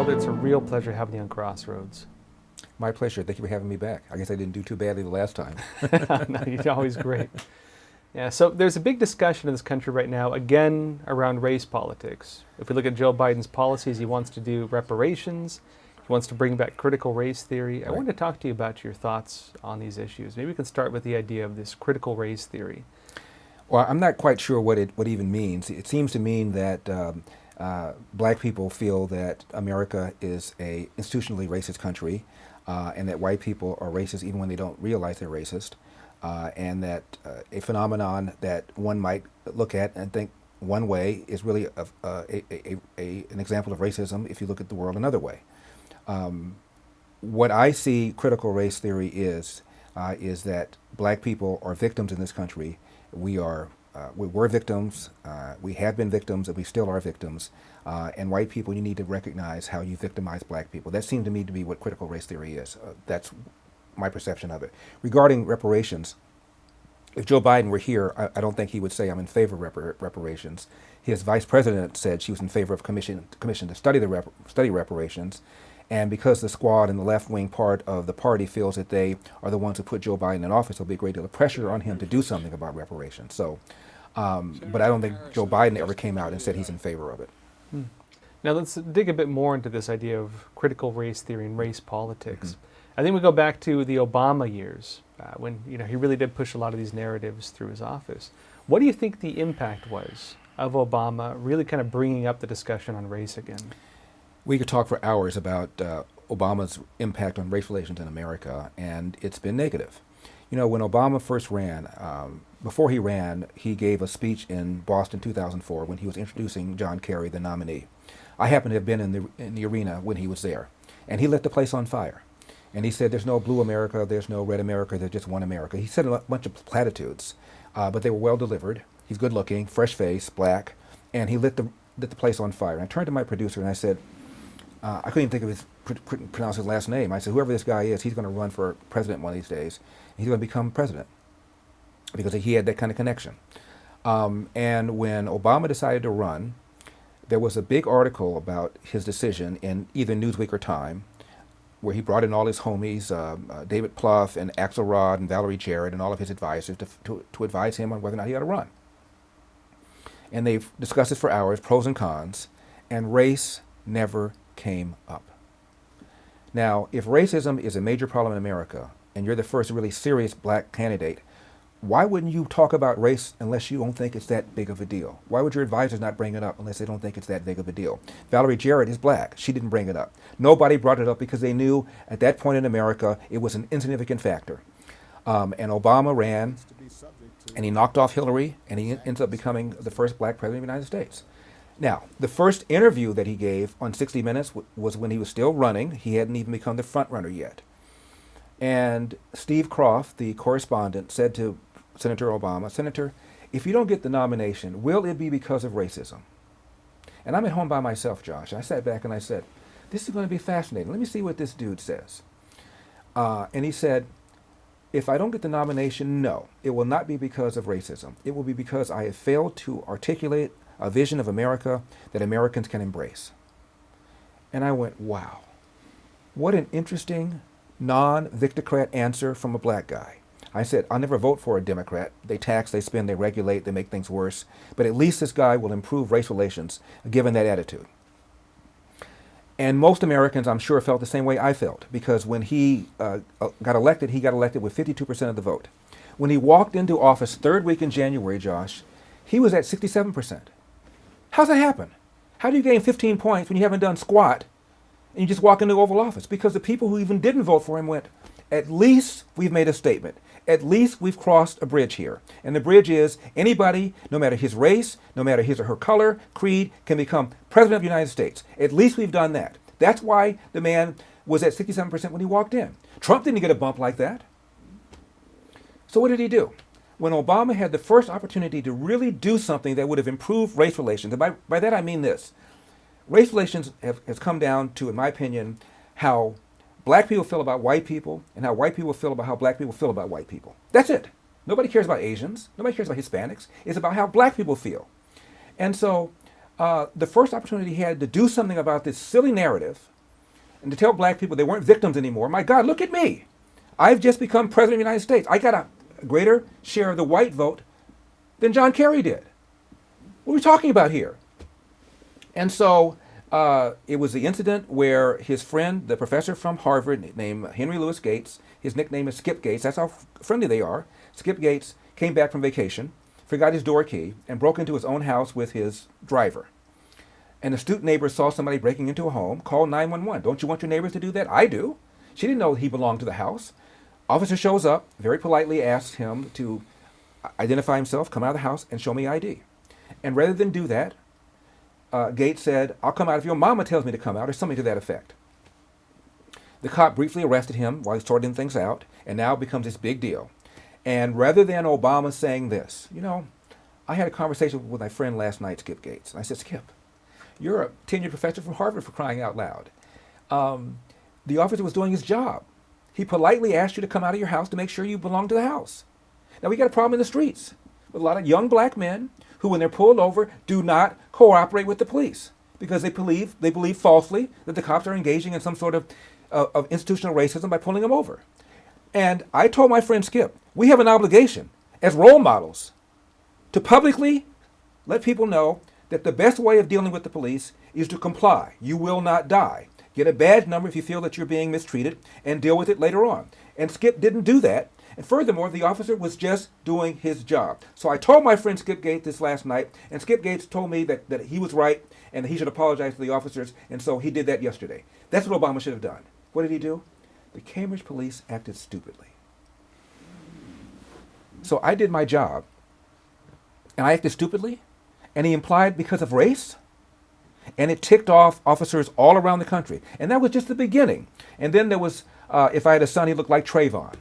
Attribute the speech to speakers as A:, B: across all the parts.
A: Untitled. It's a real pleasure having you on Crossroads.
B: My pleasure. Thank you for having me back. I guess I didn't do too badly the last time.
A: No, you're always great. Yeah, so there's a big discussion in this country right now, again, around race politics. If we look at Joe Biden's policies, he wants to do reparations. He wants to bring back critical race theory. I
B: Right.
A: wanted to talk to you about your thoughts on these issues. Maybe we can start with the idea of this critical race theory.
B: Well, I'm not quite sure what it even means. It seems to mean that black people feel that America is a institutionally racist country, and that white people are racist even when they don't realize they're racist, and that a phenomenon that one might look at and think one way is really an example of racism if you look at the world another way. What I see critical race theory is that black people are victims in this country. We were victims, we have been victims, and we still are victims. And white people, you need to recognize how you victimize black people. That seemed to me to be what critical race theory is. That's my perception of it. Regarding reparations, if Joe Biden were here, I don't think he would say I'm in favor of reparations. His vice president said she was in favor of commission to study reparations. And because the squad and the left-wing part of the party feels that they are the ones who put Joe Biden in office, there'll be a great deal of pressure on him to do something about reparations. So, but I don't think Joe Biden ever came out and said he's in favor of it.
A: Now let's dig a bit more into this idea of critical race theory and race politics. I think we go back to the Obama years when he really did push a lot of these narratives through his office. What do you think the impact was of Obama really kind of bringing up the discussion on race again?
B: We could talk for hours about Obama's impact on race relations in America, and it's been negative. You know, when Obama first ran, before he ran, he gave a speech in Boston 2004 when he was introducing John Kerry, the nominee. I happened to have been in the arena when he was there, and he lit the place on fire. And he said, there's no blue America, there's no red America, there's just one America. He said a bunch of platitudes, but they were well delivered. He's good looking, fresh face, black, and he lit the place on fire. And I turned to my producer and I said, I couldn't even think of couldn't pronounce his last name. I said, whoever this guy is, he's going to run for president one of these days. He's going to become president because he had that kind of connection. And when Obama decided to run, there was a big article about his decision in either Newsweek or Time, where he brought in all his homies, David Plouffe and Axelrod and Valerie Jarrett and all of his advisors to advise him on whether or not he ought to run. And they've discussed this for hours, pros and cons, and race never came up. Now, if racism is a major problem in America, and you're the first really serious black candidate, why wouldn't you talk about race unless you don't think it's that big of a deal? Why would your advisors not bring it up unless they don't think it's that big of a deal? Valerie Jarrett is black. She didn't bring it up. Nobody brought it up because they knew at that point in America it was an insignificant factor. And Obama ran, and he knocked off Hillary, and he ends up becoming the first black president of the United States. Now, the first interview that he gave on 60 Minutes was when he was still running. He hadn't even become the front runner yet. And Steve Croft, the correspondent, said to Senator Obama, Senator, if you don't get the nomination, will it be because of racism? And I'm at home by myself, Josh. I sat back and I said, this is going to be fascinating. Let me see what this dude says. And he said, if I don't get the nomination, no, it will not be because of racism. It will be because I have failed to articulate a vision of America that Americans can embrace. And I went, wow, what an interesting non-victocrat answer from a black guy. I said, I'll never vote for a Democrat. They tax, they spend, they regulate, they make things worse. But at least this guy will improve race relations given that attitude. And most Americans, I'm sure, felt the same way I felt, because when he got elected with 52% of the vote. When he walked into office third week in January, Josh, he was at 67%. How's that happen? How do you gain 15 points when you haven't done squat and you just walk into the Oval Office? Because the people who even didn't vote for him went, at least we've made a statement. At least we've crossed a bridge here. And the bridge is anybody, no matter his race, no matter his or her color, creed, can become president of the United States. At least we've done that. That's why the man was at 67% when he walked in. Trump didn't get a bump like that. So what did he do? When Obama had the first opportunity to really do something that would have improved race relations, and by that I mean this, race relations has come down to, in my opinion, how black people feel about white people and how white people feel about how black people feel about white people. That's it. Nobody cares about Asians. Nobody cares about Hispanics. It's about how black people feel. And so the first opportunity he had to do something about this silly narrative And to tell black people they weren't victims anymore, my God, look at me. I've just become president of the United States. I got a greater share of the white vote than John Kerry did. What are we talking about here? And so it was the incident where his friend, the professor from Harvard named Henry Louis Gates, his nickname is Skip Gates, that's how friendly they are. Skip Gates came back from vacation, forgot his door key, and broke into his own house with his driver. An astute neighbor saw somebody breaking into a home, called 911. Don't you want your neighbors to do that? I do. She didn't know he belonged to the house. Officer shows up, very politely asks him to identify himself, come out of the house, and show me ID. And rather than do that, Gates said, I'll come out if your mama tells me to come out, or something to that effect. The cop briefly arrested him while he's sorting things out, and now it becomes this big deal. And rather than Obama saying this, I had a conversation with my friend last night, Skip Gates. And I said, Skip, you're a tenured professor from Harvard, for crying out loud. The officer was doing his job. He politely asked you to come out of your house to make sure you belong to the house. Now, we got a problem in the streets with a lot of young black men who, when they're pulled over, do not cooperate with the police because they believe falsely that the cops are engaging in some sort of institutional racism by pulling them over. And I told my friend Skip, we have an obligation as role models to publicly let people know that the best way of dealing with the police is to comply. You will not die. Get a badge number if you feel that you're being mistreated and deal with it later on. And Skip didn't do that. And furthermore, the officer was just doing his job. So I told my friend Skip Gates this last night, and Skip Gates told me that he was right and that he should apologize to the officers, and so he did that yesterday. That's what Obama should have done. What did he do? The Cambridge police acted stupidly. So I did my job, and I acted stupidly, and he implied because of race, and it ticked off officers all around the country. And that was just the beginning. And then there was, if I had a son, he looked like Trayvon,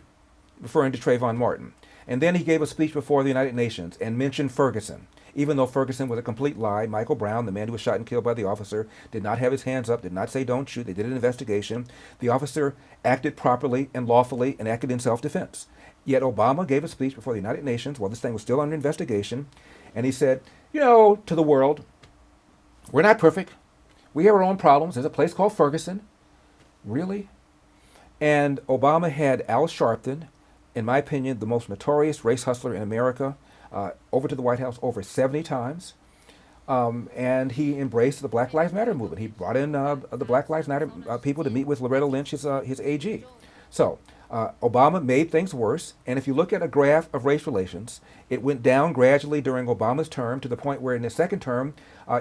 B: referring to Trayvon Martin. And then he gave a speech before the United Nations and mentioned Ferguson. Even though Ferguson was a complete lie, Michael Brown, the man who was shot and killed by the officer, did not have his hands up, did not say don't shoot. They did an investigation. The officer acted properly and lawfully and acted in self-defense. Yet Obama gave a speech before the United Nations while this thing was still under investigation. And he said, to the world, we're not perfect. We have our own problems. There's a place called Ferguson. Really? And Obama had Al Sharpton, in my opinion, the most notorious race hustler in America, over to the White House over 70 times. And he embraced the Black Lives Matter movement. He brought in the Black Lives Matter people to meet with Loretta Lynch, his AG. So Obama made things worse. And if you look at a graph of race relations, it went down gradually during Obama's term to the point where in his second term,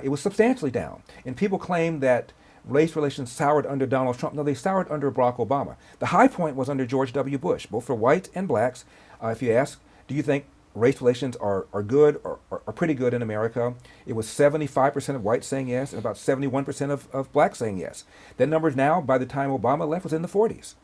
B: it was substantially down. And people claim that race relations soured under Donald Trump. No, they soured under Barack Obama. The high point was under George W. Bush, both for whites and blacks. If you ask, do you think race relations are good or pretty good in America? It was 75% of whites saying yes and about 71% of blacks saying yes. That number now, by the time Obama left, was in the 40s.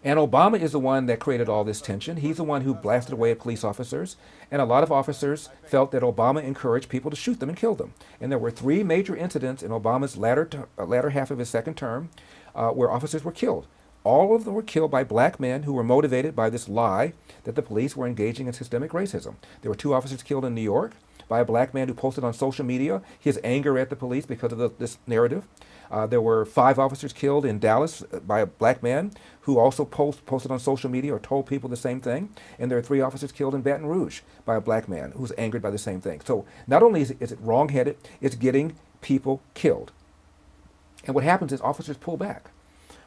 B: And Obama is the one that created all this tension. He's the one who blasted away at police officers. And a lot of officers felt that Obama encouraged people to shoot them and kill them. And there were 3 major incidents in Obama's latter half of his second term where officers were killed. All of them were killed by black men who were motivated by this lie that the police were engaging in systemic racism. There were 2 officers killed in New York by a black man who posted on social media his anger at the police because of this narrative. There were 5 officers killed in Dallas by a black man who also posted on social media or told people the same thing. And there are 3 officers killed in Baton Rouge by a black man who's angered by the same thing. So not only is it wrong-headed, it's getting people killed. And what happens is officers pull back.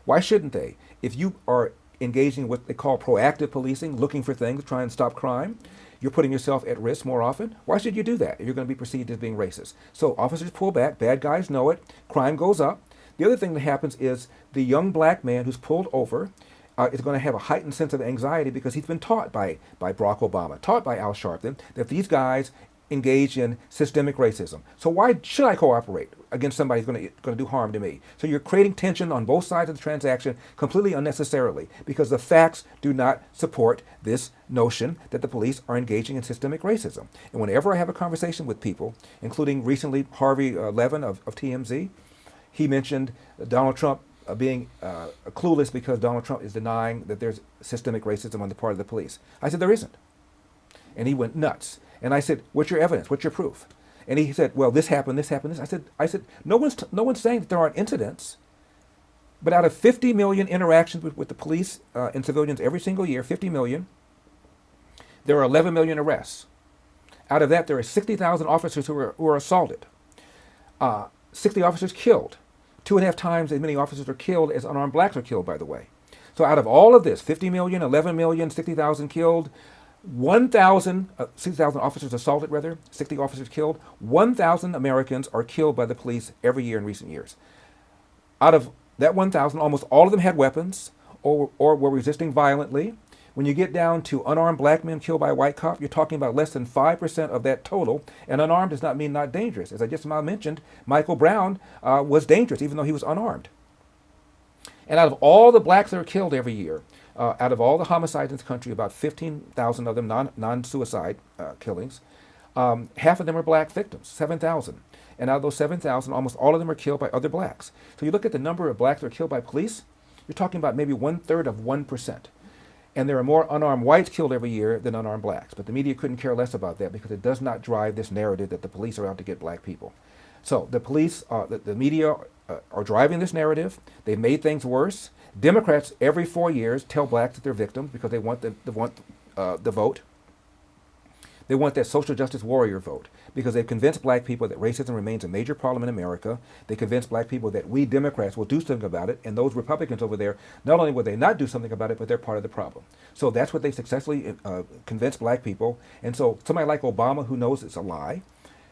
B: Why shouldn't they? If you are engaging in what they call proactive policing, looking for things, trying to stop crime, you're putting yourself at risk more often. Why should you do that if you're going to be perceived as being racist? So officers pull back, bad guys know it, crime goes up. The other thing that happens is the young black man who's pulled over is going to have a heightened sense of anxiety because he's been taught by Barack Obama, taught by Al Sharpton, that these guys engage in systemic racism. So why should I cooperate against somebody who's going to do harm to me? So you're creating tension on both sides of the transaction completely unnecessarily because the facts do not support this notion that the police are engaging in systemic racism. And whenever I have a conversation with people, including recently Harvey Levin of TMZ, he mentioned Donald Trump being clueless because Donald Trump is denying that there's systemic racism on the part of the police. I said, there isn't. And he went nuts. And I said, what's your evidence? What's your proof? And he said, well, this happened, this happened, this. I said, no one's saying that there aren't incidents. But out of 50 million interactions with the police and civilians every single year, 50 million, there are 11 million arrests. Out of that, there are 60,000 officers who are assaulted. 60 officers killed. 2.5 times as many officers are killed as unarmed blacks are killed, by the way. So out of all of this, 50 million, 11 million, 60,000 killed, 60,000 officers assaulted, 60 officers killed, 1,000 Americans are killed by the police every year in recent years. Out of that 1,000, almost all of them had weapons or were resisting violently. When you get down to unarmed black men killed by a white cop, you're talking about less than 5% of that total. And unarmed does not mean not dangerous. As I just now mentioned, Michael Brown was dangerous even though he was unarmed. And out of all the blacks that are killed every year, out of all the homicides in this country, about 15,000 of them non-suicide killings, half of them are black victims, 7,000. And out of those 7,000, almost all of them are killed by other blacks. So you look at the number of blacks that are killed by police, you're talking about maybe 1/3 of 1%. And there are more unarmed whites killed every year than unarmed blacks. But the media couldn't care less about that because it does not drive this narrative that the police are out to get black people. So the police, the media are driving this narrative. They've made things worse. Democrats every 4 years tell blacks that they're victims because they want the vote. They want that social justice warrior vote because they've convinced black people that racism remains a major problem in America. They convinced black people that we Democrats will do something about it, and those Republicans over there, not only will they not do something about it, but they're part of the problem. So that's what they successfully convinced black people. And so somebody like Obama, who knows it's a lie,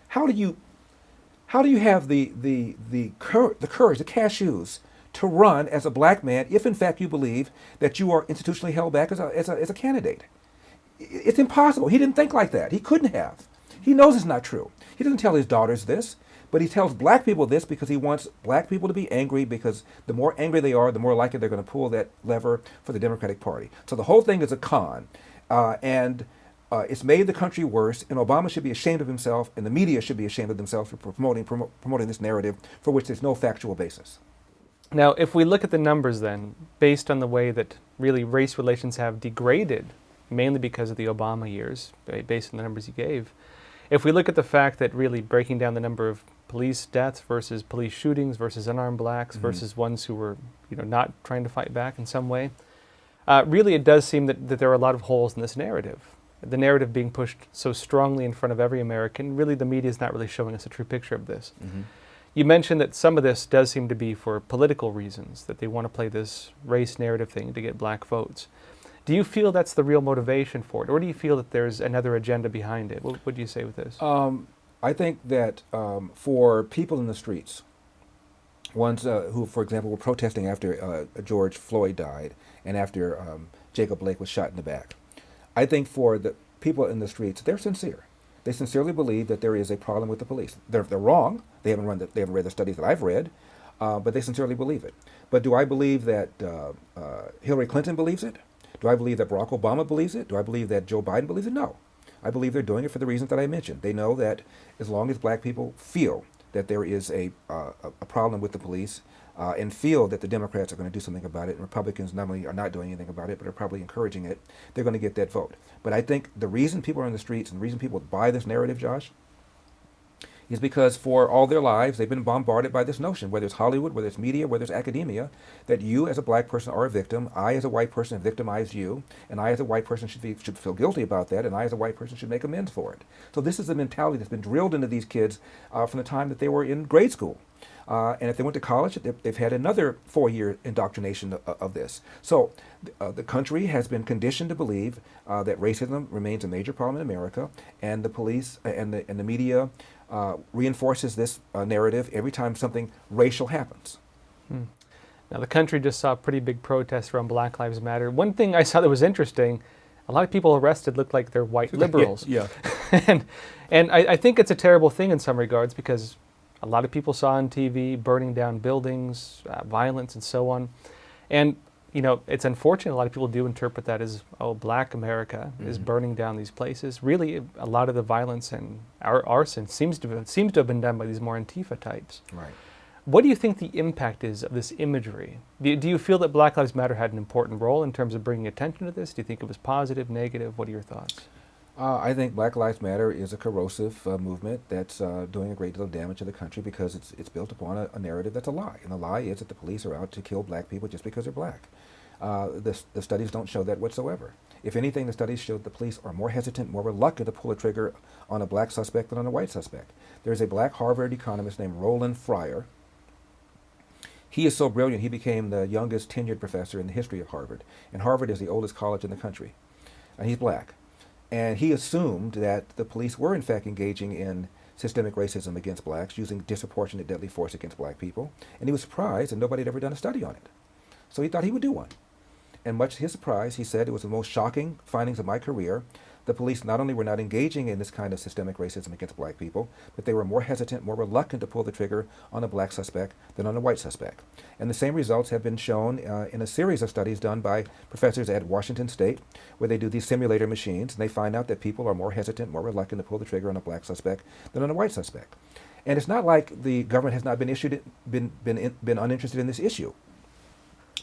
B: how do you have the courage, the cashews, to run as a black man if in fact you believe that you are institutionally held back as a candidate? It's impossible. He didn't think like that. He couldn't have. He knows it's not true. He doesn't tell his daughters this, but he tells black people this because he wants black people to be angry, because the more angry they are, the more likely they're going to pull that lever for the Democratic Party. So the whole thing is a con, and it's made the country worse, and Obama should be ashamed of himself, and the media should be ashamed of themselves for promoting this narrative for which there's no factual basis.
A: Now, if we look at the numbers then, based on the way that really race relations have degraded, mainly because of the Obama years, based on the numbers you gave, if we look at the fact that really breaking down the number of police deaths versus police shootings versus unarmed blacks versus ones who were not trying to fight back in some way, really it does seem that there are a lot of holes in this narrative. The narrative being pushed so strongly in front of every American, really the media is not really showing us a true picture of this. You mentioned that some of this does seem to be for political reasons, that they want to play this race narrative thing to get black votes. Do you feel that's the real motivation for it, or do you feel that there's another agenda behind it? What do you say with this?
B: I think that for people in the streets, ones who, for example, were protesting after George Floyd died and after Jacob Blake was shot in the back, I think for the people in the streets, they're sincere. They sincerely believe that there is a problem with the police. They're wrong. They haven't read the studies that I've read, but they sincerely believe it. But do I believe that Hillary Clinton believes it? Do I believe that Barack Obama believes it? Do I believe that Joe Biden believes it? No. I believe they're doing it for the reasons that I mentioned. They know that as long as black people feel that there is a problem with the police and feel that the Democrats are going to do something about it, and Republicans not only are not doing anything about it, but are probably encouraging it, they're going to get that vote. But I think the reason people are in the streets and the reason people buy this narrative, Josh, is because for all their lives they've been bombarded by this notion, whether it's Hollywood, whether it's media, whether it's academia, that you as a black person are a victim, I as a white person have victimized you, and I as a white person should feel guilty about that, and I as a white person should make amends for it. So this is the mentality that's been drilled into these kids from the time that they were in grade school. And if they went to college, they've had another 4-year indoctrination of this. So the country has been conditioned to believe that racism remains a major problem in America, and the police and the media reinforces this narrative every time something racial happens.
A: Now, the country just saw a pretty big protest around Black Lives Matter. One thing I saw that was interesting, a lot of people arrested looked like they're white liberals.
B: Yeah.
A: and I think it's a terrible thing in some regards, because a lot of people saw on TV burning down buildings, violence, and so on. And, it's unfortunate a lot of people do interpret that as, black America is burning down these places. Really, a lot of the violence and arson seems to have been done by these more Antifa types.
B: Right.
A: What do you think the impact is of this imagery? Do you feel that Black Lives Matter had an important role in terms of bringing attention to this? Do you think it was positive, negative? What are your thoughts?
B: I think Black Lives Matter is a corrosive movement that's doing a great deal of damage to the country because it's built upon a narrative that's a lie. And the lie is that the police are out to kill black people just because they're black. The studies don't show that whatsoever. If anything, the studies show that the police are more hesitant, more reluctant to pull a trigger on a black suspect than on a white suspect. There's a black Harvard economist named Roland Fryer. He is so brilliant, he became the youngest tenured professor in the history of Harvard. And Harvard is the oldest college in the country. And he's black. And he assumed that the police were in fact engaging in systemic racism against blacks, using disproportionate deadly force against black people. And he was surprised, and nobody had ever done a study on it. So he thought he would do one. And much to his surprise, he said, it was the most shocking findings of my career. The police not only were not engaging in this kind of systemic racism against black people, but they were more hesitant, more reluctant to pull the trigger on a black suspect than on a white suspect. And the same results have been shown in a series of studies done by professors at Washington State, where they do these simulator machines, and they find out that people are more hesitant, more reluctant to pull the trigger on a black suspect than on a white suspect. And it's not like the government has not been uninterested in this issue.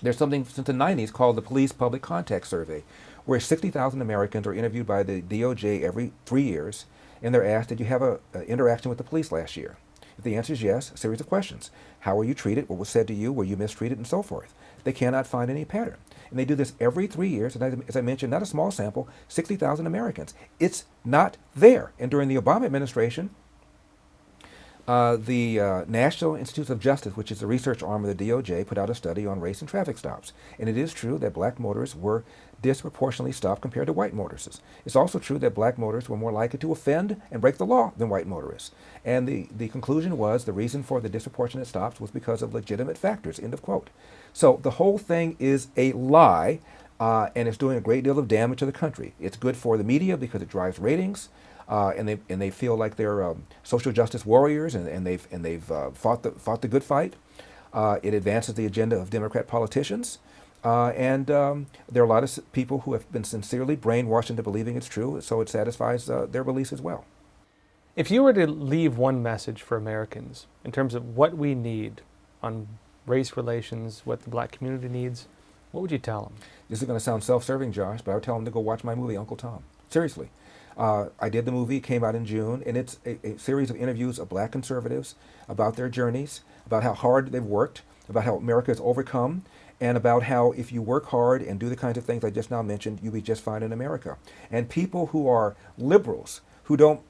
B: There's something since the 90s called the Police Public Contact Survey, where 60,000 Americans are interviewed by the DOJ every 3 years, and they're asked, did you have an interaction with the police last year? If the answer is yes, a series of questions. How were you treated? What was said to you? Were you mistreated? And so forth. They cannot find any pattern. And they do this every 3 years, and as I mentioned, not a small sample, 60,000 Americans. It's not there. And during the Obama administration, the National Institutes of Justice, which is the research arm of the DOJ, put out a study on race and traffic stops. And it is true that black motorists were disproportionately stopped compared to white motorists. It's also true that black motorists were more likely to offend and break the law than white motorists. And the conclusion was the reason for the disproportionate stops was because of legitimate factors, end of quote. So the whole thing is a lie, and it's doing a great deal of damage to the country. It's good for the media because it drives ratings. And they feel like they're social justice warriors, and they've fought the good fight. It advances the agenda of Democrat politicians, and there are a lot of people who have been sincerely brainwashed into believing it's true. So it satisfies their beliefs as well.
A: If you were to leave one message for Americans in terms of what we need on race relations, what the black community needs, what would you tell them?
B: This is going to sound self-serving, Josh, but I would tell them to go watch my movie, Uncle Tom. Seriously. I did the movie, came out in June, and it's a series of interviews of black conservatives about their journeys, about how hard they've worked, about how America has overcome, and about how if you work hard and do the kinds of things I just now mentioned, you'll be just fine in America. And people who are liberals, who don't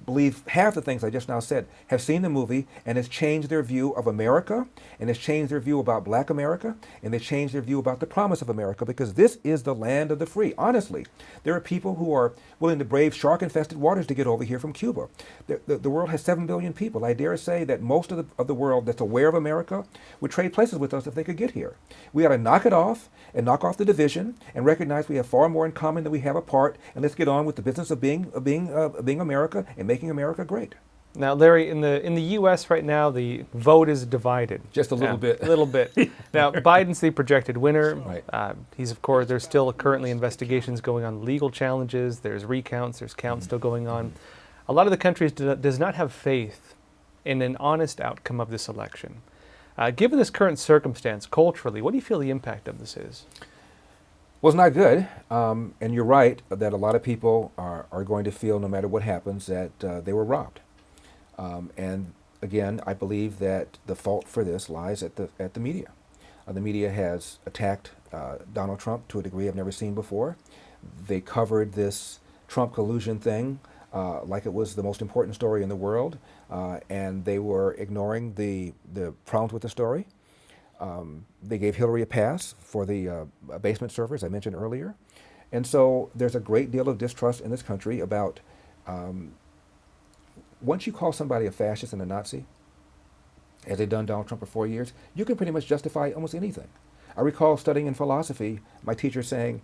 B: believe half the things I just now said, have seen the movie, and it's changed their view of America, and it's changed their view about black America, and it's changed their view about the promise of America, because this is the land of the free. Honestly, there are people who are willing to brave shark-infested waters to get over here from Cuba. The world has 7 billion people. I dare say that most of the world that's aware of America would trade places with us if they could get here. We ought to knock it off and knock off the division and recognize we have far more in common than we have apart, and let's get on with the business of being America and making America great.
A: Now, Larry, in the U.S. right now, the vote is divided.
B: Just a little bit.
A: A little bit. Now, Biden's the projected winner.
B: Right.
A: He's, of course, there's still currently investigations going on, legal challenges. There's recounts. There's counts still going on. A lot of the country does not have faith in an honest outcome of this election. Given this current circumstance, culturally, what do you feel the impact of this is?
B: Well, it's not good, and you're right that a lot of people are going to feel, no matter what happens, that they were robbed. And again, I believe that the fault for this lies at the media. The media has attacked Donald Trump to a degree I've never seen before. They covered this Trump collusion thing like it was the most important story in the world, and they were ignoring the problems with the story. They gave Hillary a pass for the basement servers I mentioned earlier. And so there's a great deal of distrust in this country about once you call somebody a fascist and a Nazi, as they've done Donald Trump for 4 years, you can pretty much justify almost anything. I recall studying in philosophy, my teacher saying,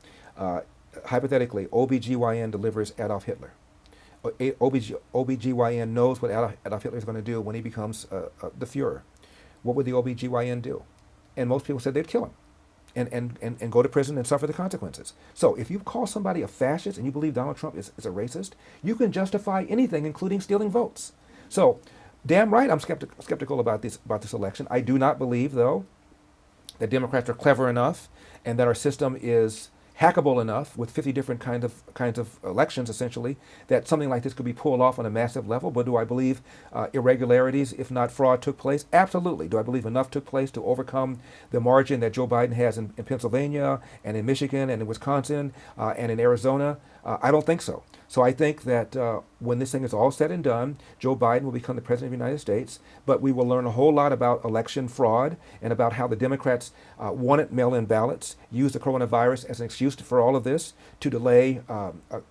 B: hypothetically, OBGYN delivers Adolf Hitler. OBGYN knows what Adolf Hitler is going to do when he becomes the Fuhrer. What would the OBGYN do? And most people said they'd kill him and go to prison and suffer the consequences. So if you call somebody a fascist and you believe Donald Trump is a racist, you can justify anything, including stealing votes. So damn right I'm skeptical about this election. I do not believe, though, that Democrats are clever enough and that our system hackable enough with 50 different kinds of elections, essentially, that something like this could be pulled off on a massive level. But do I believe irregularities, if not fraud, took place? Absolutely. Do I believe enough took place to overcome the margin that Joe Biden has in Pennsylvania and in Michigan and in Wisconsin and in Arizona? I don't think so. So I think that when this thing is all said and done, Joe Biden will become the president of the United States, but we will learn a whole lot about election fraud and about how the Democrats wanted mail-in ballots, used the coronavirus as an excuse for all of this, to delay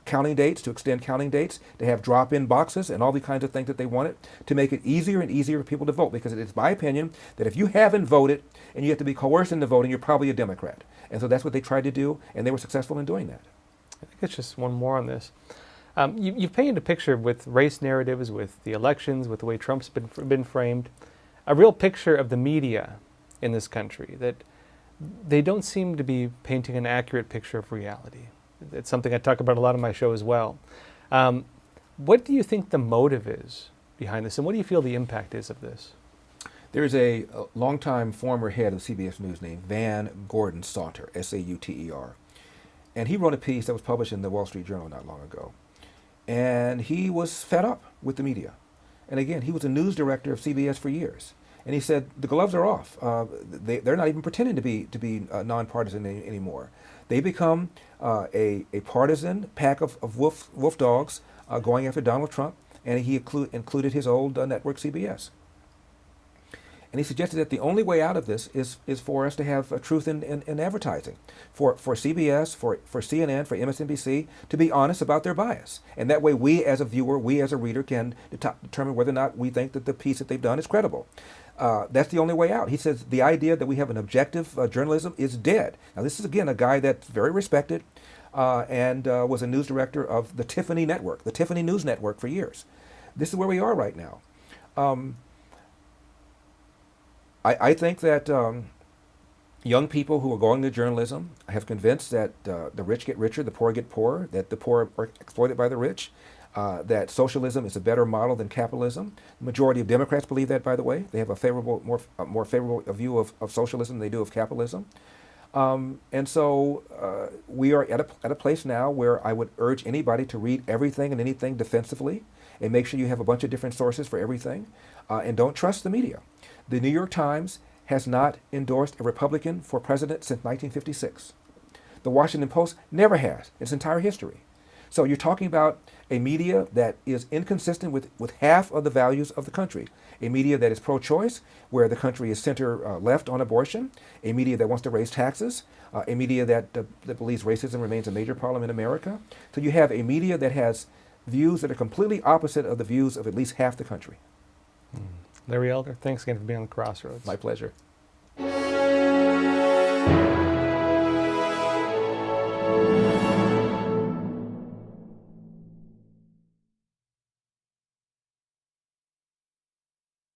B: counting dates, to extend counting dates, to have drop-in boxes and all the kinds of things that they wanted, to make it easier and easier for people to vote. Because it is my opinion that if you haven't voted and you have to be coerced into voting, you're probably a Democrat. And so that's what they tried to do, and they were successful in doing that.
A: I think it's just one more on this. You've painted a picture with race narratives, with the elections, with the way Trump's been framed, a real picture of the media in this country, that they don't seem to be painting an accurate picture of reality. It's something I talk about a lot on my show as well. What do you think the motive is behind this, and what do you feel the impact is of this?
B: There's a longtime former head of CBS News named Van Gordon Sauter, Sauter. And he wrote a piece that was published in the Wall Street Journal not long ago. And he was fed up with the media. And again, he was a news director of CBS for years. And he said, the gloves are off. They're not even pretending to be nonpartisan anymore. They become a partisan pack of wolf dogs going after Donald Trump. And he included his old network, CBS. And he suggested that the only way out of this is for us to have truth in advertising, for CBS, for CNN, for MSNBC to be honest about their bias. And that way we as a viewer, we as a reader can determine whether or not we think that the piece that they've done is credible. That's the only way out. He says the idea that we have an objective journalism is dead. Now this is, again, a guy that's very respected and was a news director of the Tiffany Network, the Tiffany News Network for years. This is where we are right now. I think that young people who are going to journalism have convinced that the rich get richer, the poor get poorer, that the poor are exploited by the rich, that socialism is a better model than capitalism. The majority of Democrats believe that, by the way. They have a more favorable view of socialism than they do of capitalism. And so we are at a place now where I would urge anybody to read everything and anything defensively and make sure you have a bunch of different sources for everything, and don't trust the media. The New York Times has not endorsed a Republican for president since 1956. The Washington Post never has in its entire history. So you're talking about a media that is inconsistent with half of the values of the country. A media that is pro-choice, where the country is center-left on abortion. A media that wants to raise taxes. A media that believes racism remains a major problem in America. So you have a media that has views that are completely opposite of the views of at least half the country.
A: Larry Elder, thanks again for being on Crossroads.
B: My pleasure.